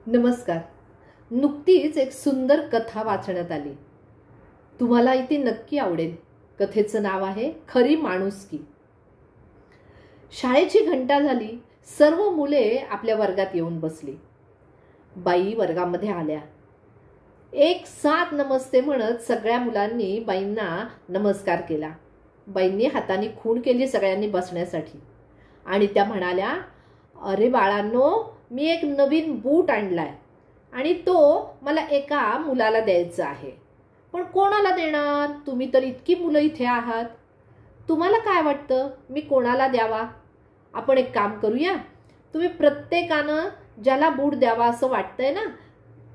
नमस्कार. नुकतीच एक सुंदर कथा वाचण्यात आली. तुम्हाला ती नक्की आवडेल. कथेचं नाव आहे खरी माणुसकी. शाळेची घंटा झाली. सर्व मुले आपल्या वर्गात येऊन बसली. बाई वर्गामध्ये आल्या. एक साथ नमस्ते म्हणत सगळ्या मुलांनी बाईंना नमस्कार केला. बाईंनी हाताने खूण केली सगळ्यांनी बसण्यासाठी आणि त्या म्हणाल्या, अरे बाळांनो, मी एक नवीन बूट आणलाय आणि तो मला एका मुलाला द्यायचा आहे. पण कोणाला देणार? तुम्ही तर इतकी मुलं इथे आहात. तुम्हाला काय वाटतं मी कोणाला द्यावा? आपण एक काम करूया. तुम्ही प्रत्येकानं ज्याला बूट द्यावा असं वाटतंय ना,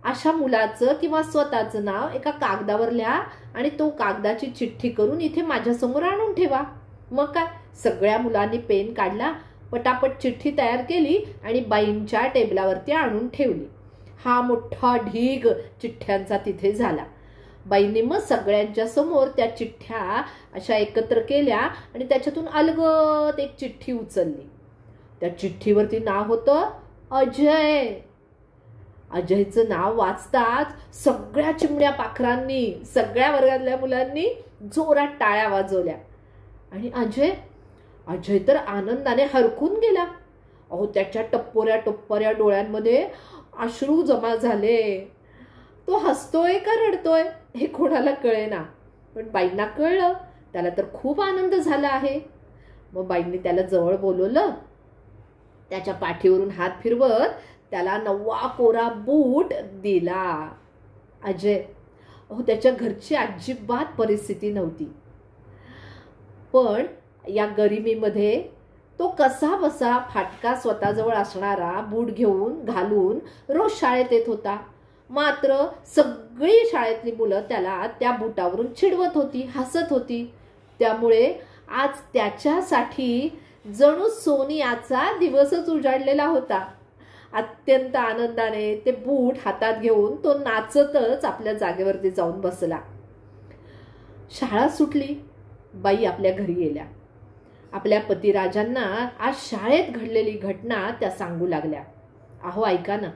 अशा मुलाचं किंवा स्वतःचं नाव एका कागदावर लिहा आणि तो कागदाची चिठ्ठी करून इथे माझ्यासमोर आणून ठेवा. मग काय, सगळ्या मुलांनी पेन काढला, पटापट चिठ्ठी तयार केली आणि बाईंच्या टेबलावरती आणून ठेवली. हा मोठा ढीग चिठ्ठ्यांचा तिथे झाला. बाईंनी मग सगळ्यांच्या समोर त्या चिठ्ठ्या अशा एकत्र केल्या आणि त्याच्यातून अलगद एक चिठ्ठी उचलली. त्या चिठ्ठीवरती नाव होतं अजय. अजयचं नाव वाचताच सगळ्या चिमण्या पाखरांनी, सगळ्या वर्गातल्या मुलांनी जोरात टाळ्या वाजवल्या आणि अजय तर आनंदाने हरकून गेला. अहो, त्याच्या टप्पोऱ्या टप्पोऱ्या डोळ्यांमध्ये अश्रू जमा झाले. तो हसतोय का रडतोय हे कोणाला कळेना, पण बाईंना कळलं. त्याला तर खूप आनंद झाला आहे. मग बाईंनी त्याला जवळ बोलवलं. त्याच्या पाठीवरून हात फिरवत त्याला नवा कोरा बूट दिला. अहो, त्याच्या घरची अजिबात परिस्थिती नव्हती, पण या गरिबीमध्ये तो कसा बसा फाटका स्वतःजवळ असणारा बूट घेऊन घालून रोज शाळेत येत होता. मात्र सगळी शाळेतली मुलं त्याला त्या बुटावरून चिडवत होती, हसत होती. त्यामुळे आज त्याच्यासाठी जणू सोनियाचा दिवसच उजाडलेला होता. अत्यंत आनंदाने ते बूट हातात घेऊन तो नाचतच आपल्या जागेवरती जाऊन बसला. शाळा सुटली. बाई आपल्या घरी गेल्या. आपल्या पतिराजांना आज शाळेत घडलेली घटना त्या सांगू लागल्या. अहो ऐका ना,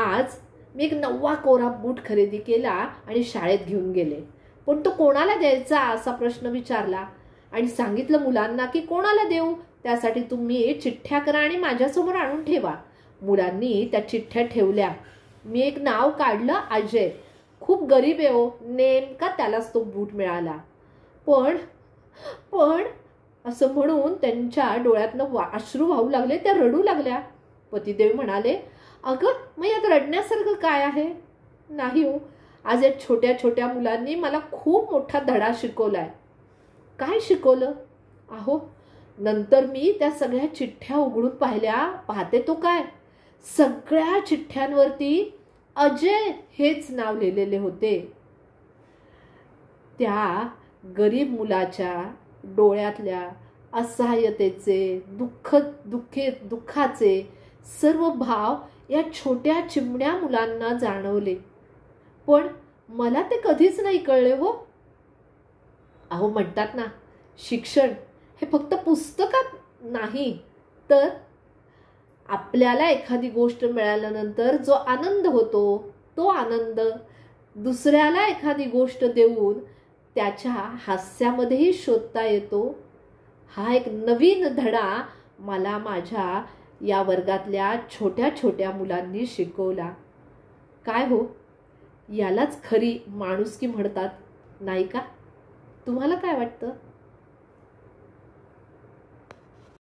आज मी एक नवा कोरा बूट खरेदी केला आणि शाळेत घेऊन गेले, पण तो कोणाला द्यायचा असा प्रश्न विचारला आणि सांगितलं मुलांना की कोणाला देऊ त्यासाठी तुम्ही चिठ्ठ्या करा आणि माझ्यासमोर आणून ठेवा. मुलांनी त्या चिठ्ठ्या ठेवल्या. मी एक नाव काढलं, अजय. खूप गरीब आहे हो, नेमका त्यालाच तो बूट मिळाला. पण असं म्हणून त्यांच्या डोळ्यातनं अश्रू वाहू लागले. त्या रडू लागल्या. पतिदेव म्हणाले, अगं मग यात रडण्यासारखं काय आहे? नाही हो, आज या छोट्या छोट्या मुलांनी मला खूप मोठा धडा शिकवलाय. काय शिकवलं? अहो, नंतर मी त्या सगळ्या चिठ्ठ्या उघडून पाहते तो काय, सगळ्या चिठ्ठ्यांवरती अजय हेच नाव लिहिलेले होते. त्या गरीब मुलाच्या डोळ्यातल्या असहाय्यतेचे, दुःखाचे सर्व भाव या छोट्या चिमण्या मुलांना जाणवले. पण मला ते कधीच नाही कळले हो. अहो, म्हणतात ना, शिक्षण हे फक्त पुस्तकात नाही, तर आपल्याला एखादी गोष्ट मिळाल्यानंतर जो आनंद होतो, तो आनंद दुसऱ्याला एखादी गोष्ट देऊन त्याच्या हास्यामध्येही शोधता येतो. हा एक नवीन धडा मला माझ्या या वर्गातल्या छोट्या छोट्या मुलांनी शिकवला. काय हो, यालाच खरी माणुसकी म्हणतात, नाही का? तुम्हाला काय वाटतं?